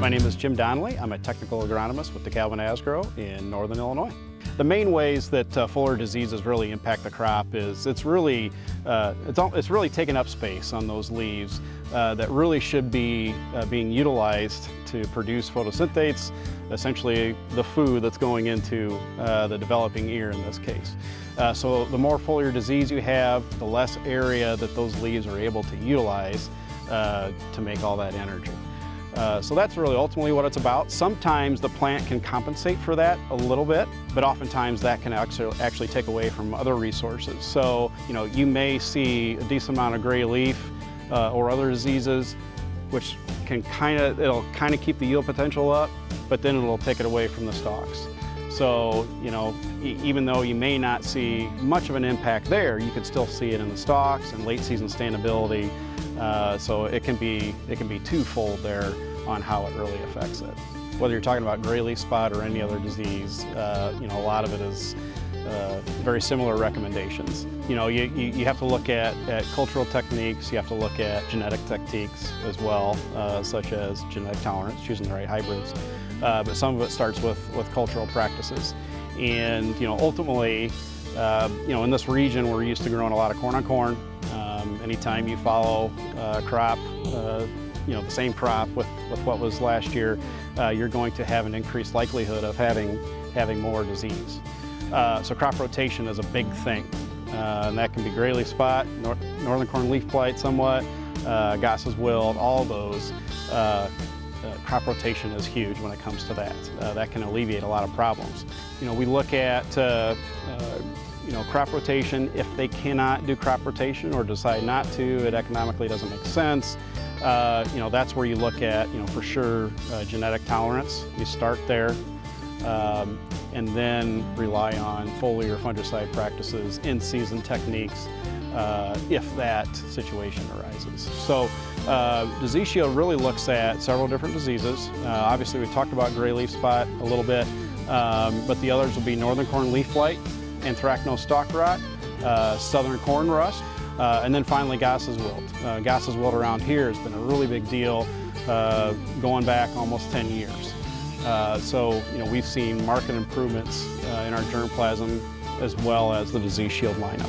My name is Jim Donnelly. I'm a technical agronomist with DEKALB Disease in northern Illinois. The main ways that foliar diseases really impact the crop is it's really taking up space on those leaves that really should be being utilized to produce photosynthetates, essentially the food that's going into the developing ear in this case. So the more foliar disease you have, the less area that those leaves are able to utilize to make all that energy. So that's really ultimately what it's about. Sometimes the plant can compensate for that a little bit, but oftentimes that can actually take away from other resources. So, you may see a decent amount of gray leaf or other diseases, which can it'll kind of keep the yield potential up, but then it'll take it away from the stalks. So, even though you may not see much of an impact there, you can still see it in the stalks and late season standability. So it can be twofold there on how it really affects it. Whether you're talking about gray leaf spot or any other disease, a lot of it is very similar recommendations. You have to look at cultural techniques, you have to look at genetic techniques as well, such as genetic tolerance, choosing the right hybrids. But some of it starts with cultural practices. And ultimately, in this region we're used to growing a lot of corn on corn. Anytime you follow a crop, the same crop with what was last year, you're going to have an increased likelihood of having more disease. So crop rotation is a big thing, and that can be gray leaf spot, northern corn leaf blight somewhat, Goss's wilt, all those. Crop rotation is huge when it comes to that. That can alleviate a lot of problems. We look at crop rotation. If they cannot do crop rotation or decide not to, it economically doesn't make sense. That's where you look at, for sure, genetic tolerance. You start there, and then rely on foliar fungicide practices, in-season techniques, if that situation arises. So Disease Shield really looks at several different diseases. Obviously, we talked about gray leaf spot a little bit, but the others will be northern corn leaf blight, anthracnose stalk rot, southern corn rust, and then finally Goss's wilt. Goss's wilt around here has been a really big deal going back almost 10 years. So we've seen marked improvements in our germplasm as well as the Disease Shield lineup.